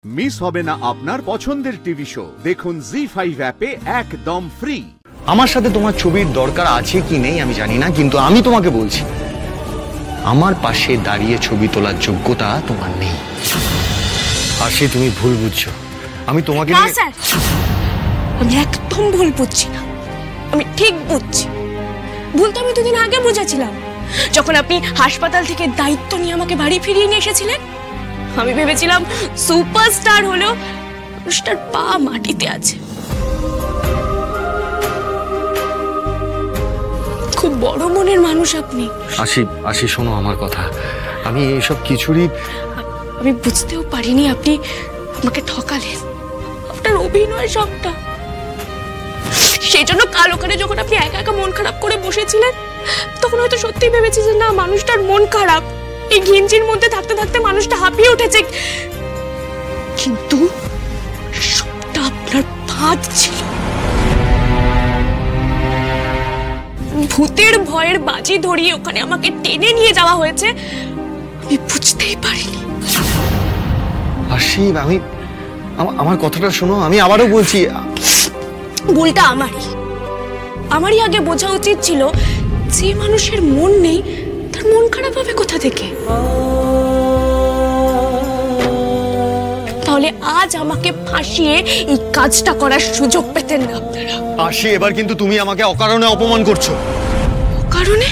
Miss হবে না আপনার পছন্দের টিভি শো। দেখুন জি5 অ্যাপে একদম ফ্রি। আমার সাথে তোমার ছবির দরকার আছে কি নেই আমি জানি না, কিন্তু আমি তোমাকে বলছি আমার পাশে দাঁড়িয়ে ছবি তোলার যোগ্যতা তোমার নেই। আর সে তুমি ভুল বুঝছো। আমি তোমাকে না স্যার, আমি একদম ভুল বুঝছি না, আমি ঠিক বুঝছি। ভুল তো আমি দুদিন আগে বুঝেছিলাম, যখন আপনি হাসপাতাল থেকে দায়িত্ব নিয়ে আমাকে বাড়ি ফিরিয়ে নিয়ে এসেছিলেন। আমি ভেবেছিলাম সুপারস্টার হলেও মানুষটার পা মাটিতে আছে। খুব বড় মনের মানুষ আপনি। আশি শোনো আমার কথা, আমি এইসব কিছুরই আমি বুঝতেও পারিনি আপনি আমাকে ঠকালেন। আপনার অভিনয় সবটা, সেই জন্য কাল ওখানে যখন আপনি একা একা মন খারাপ করে বসেছিলেন, তখন হয়তো সত্যি ভেবেছি যে না, মানুষটার মন খারাপ, এই ঘিঞ্জির মধ্যে থাকতে থাকতে মানুষটা হাঁপিয়ে উঠেছে। কিন্তু সবটা আপনার ফাঁদ ছিল। ভূতের ভয়ের বাজি ধরিয়ে ওখানে আমাকে টেনে নিয়ে যাওয়া হয়েছে, আমি বুঝতেই পারিনি। আমি আমার কথাটা শোনো, আমি আবারও বলছি ভুলটা আমারই আগে বোঝা উচিত ছিল যে মানুষের মন নেই তার মন খারাপ হবে কোথা থেকে। তাহলে আজ আমাকে ফাঁসিয়ে এই কাজটা করার সুযোগ পেতেন না আপনারা। এবার কিন্তু তুমি আমাকে অকারণে অপমান করছো। অকারণে?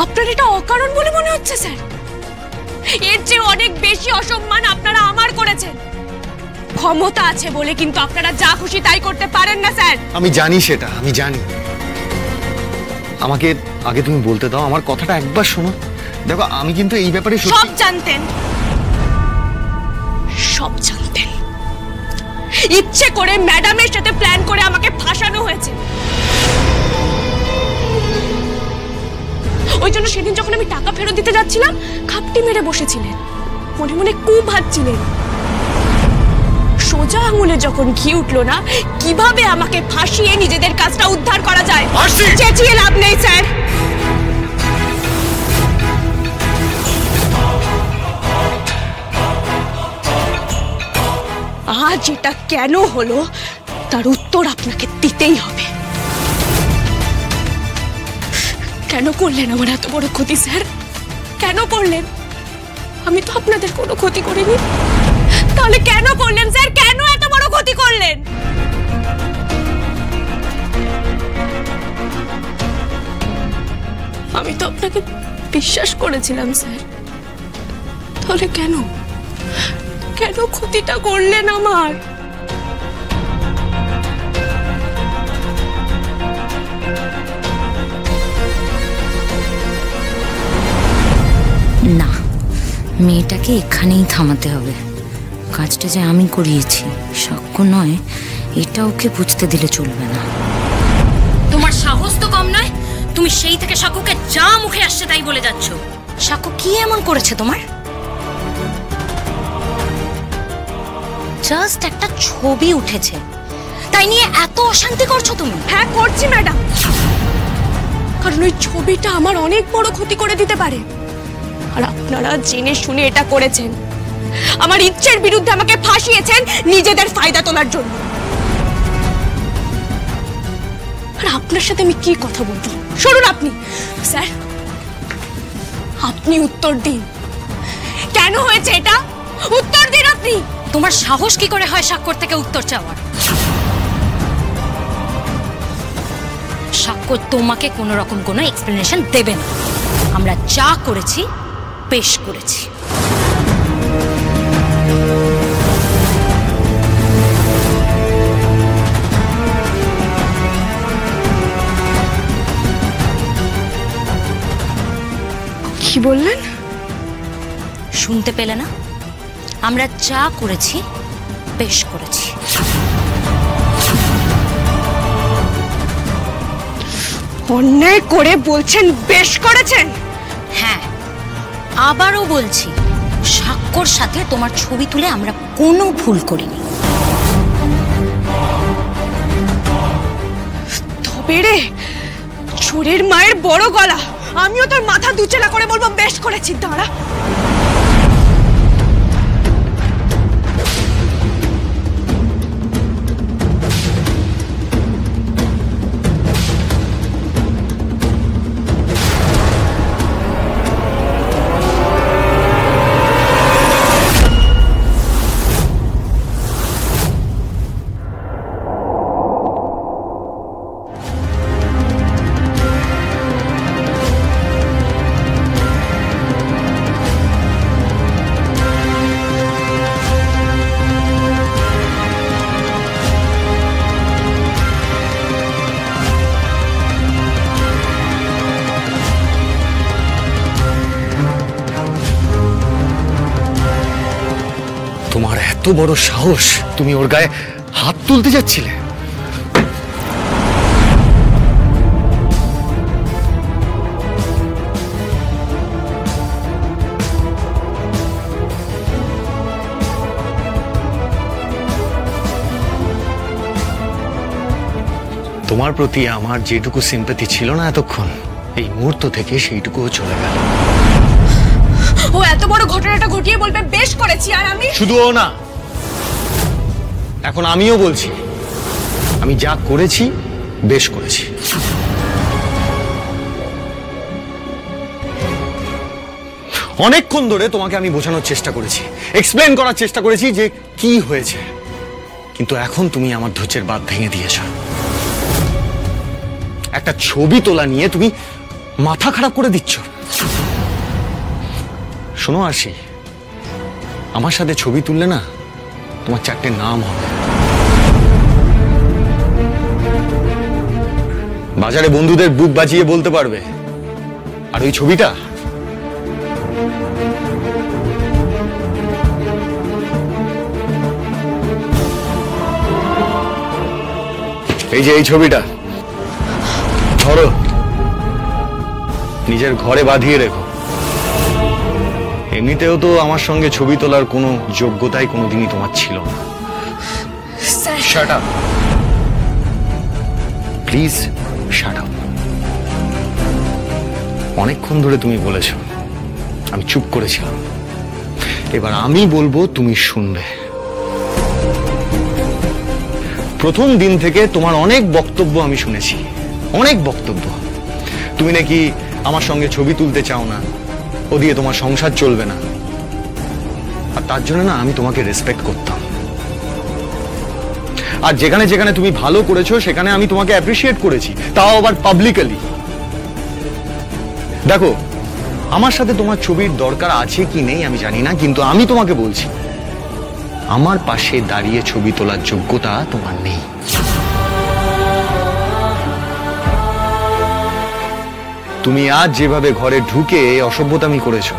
আপনার এটা অকারণ বলে মনে হচ্ছে স্যার? এর চেয়ে অনেক বেশি অসম্মান আপনারা আমার করেছেন। ক্ষমতা আছে বলে কিন্তু আপনারা যা খুশি তাই করতে পারেন না স্যার। আমি জানি সেটা, আমি জানি। আমাকে আগে তুমি বলতে দাও, আমার কথাটা একবার শোনো। দেখো আমি কিন্তু এই ব্যাপারে সব জানতেন, ইচ্ছে করে ম্যাডামের সাথে প্ল্যান করে আমাকে ফাঁসানো হয়েছে। ওই জন্য সেদিন যখন আমি টাকা ফেরত দিতে যাচ্ছিলাম, খাপটি মেরে বসেছিলেন, মনে মনে খুব ভাবছিলেন। সোজা আঙুলে যখন ঘি উঠলো না, কিভাবে আমাকে ফাঁসিয়ে নিজেদের কাজটা উদ্ধার করা যায়। চেঁচিয়ে লাভ নেই স্যার। আজ এটা কেন হলো তার উত্তর আপনাকে দিতেই হবে। কেন করলেন আমার এত বড় ক্ষতি স্যার? কেন করলেন? আমি তো আপনাদের কোনো ক্ষতি করিনি, তাহলে কেন করলেন স্যার? কেন এত বড় ক্ষতি করলেন? আমি তো আপনাকে বিশ্বাস করেছিলাম স্যার, তাহলে কেন ক্ষতিটা করলেন আমার? না, মেয়েটাকে এখানেই থামাতে হবে। কাজটা যে আমি করিয়েছি, সাক্ষ্য নয়, এটা ওকে বুঝতে দিলে চলবে না। তোমার সাহস তো কম নয়, তুমি সেই থেকে সাক্ষ্যকে যা মুখে আসছে তাই বলে যাচ্ছ। সাক্ষ্য কি এমন করেছে তোমার? জাস্ট একটা ছবি উঠেছে, তাই নিয়ে এত অশান্তি করছো তুমি? হ্যাঁ করছি ম্যাডাম, কারণ ওই ছবিটা আমার অনেক বড় ক্ষতি করে দিতে পারে। আর আপনারা জেনে শুনে এটা করেছেন, আমার ইচ্ছের বিরুদ্ধে আমাকে ফাঁসিয়েছেন নিজেদের ফায়দা তোলার জন্য। আর আপনার সাথে আমি কি কথা বলবো? শুনুন আপনি স্যার, আপনি উত্তর দিন, কেন হয়েছে এটা? উত্তর দিন আপনি। তোমার সাহস কি করে হয় সাক্ষ্যর থেকে উত্তর চাওয়ার? সাক্ষ্য তোমাকে কোনো রকম কোনো এক্সপ্লেনেশন দেবে না। আমরা যা করেছি পেশ করেছি। কি বললেন? শুনতে পেলে না? আমরা যা করেছি পেশ করেছি। অন্যায় করে বলছেন বেশ করেছেন? হ্যাঁ, আবারও বলছি, সাক্ষ্যর সাথে তোমার ছবি তুলে আমরা কোনো ভুল করিনি। তবে রে, চোরের মায়ের বড় গলা, আমিও তোর মাথা দুচেলা করে বলবো বেশ করেছি। দাঁড়া, তোমার এত বড় সাহস, তুমি ওর গায়ে হাত তুলতে যাচ্ছিলে? তোমার প্রতি আমার যেটুকু সিম্প্যাথি ছিল না এতক্ষণ, এই মুহূর্ত থেকে সেইটুকুও চলে গেল। ও এত বড় ঘটনাটা ঘটিয়ে বলবে বেশ করেছি, আর আমি শুধু ও না, এখন আমিও বলছি আমি যা করেছি বেশ করেছি। অনেকক্ষণ ধরে তোমাকে আমি বোঝানোর চেষ্টা করেছি, এক্সপ্লেন করার চেষ্টা করেছি যে কি হয়েছে, কিন্তু এখন তুমি আমার ধৈর্যের বাঁধ ভেঙে দিয়েছ। একটা ছবি তোলা নিয়ে তুমি মাথা খারাপ করে দিচ্ছ। শোনো আরশি, আমার সাথে ছবি তুললে না তোমার 4টে নাম হবে। বাজারে বন্ধুদের বুক বাজিয়ে বলতে পারবে, আর ওই ছবিটা এই যে এই ছবিটা ধরো, নিজের ঘরে বাঁধিয়ে রেখো। এমনিতেও তো আমার সঙ্গে ছবি তোলার কোনো যোগ্যতাই কোনোদিনই তোমার ছিল না। Shut up please, shut up. অনেকক্ষণ ধরে তুমি বলেছ, আমি চুপ করেছিলাম, এবার আমি বলবো তুমি শুনবে। প্রথম দিন থেকে তোমার অনেক বক্তব্য আমি শুনেছি, অনেক বক্তব্য। তুমি নাকি আমার সঙ্গে ছবি তুলতে চাও না, ও দিয়ে তোমার সংসার চলবে না, আর তার জন্য না আমি তোমাকে রেসপেক্ট করতাম। আর যেখানে যেখানে তুমি ভালো করেছো সেখানে আমি তোমাকে অ্যাপ্রিসিয়েট করেছি, তাও আবার পাবলিকলি। দেখো, আমার সাথে তোমার ছবির দরকার আছে কি নেই আমি জানি না, কিন্তু আমি তোমাকে বলছি আমার পাশে দাঁড়িয়ে ছবি তোলার যোগ্যতা তোমার নেই। তুমি আজ যেভাবে ঘরে ঢুকে অসভ্যতামি করেছো,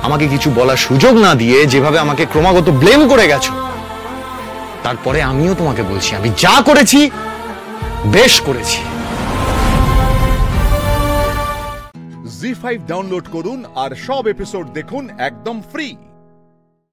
আমাকে কিছু বলার সুযোগ না দিয়ে যেভাবে আমাকে ক্রমাগত ব্লেম করে গেছো, তারপরে আমিও তোমাকে বলছি আমি যা করেছি বেশ করেছি। জি5 ডাউনলোড করুন আর সব এপিসোড দেখুন একদম ফ্রি।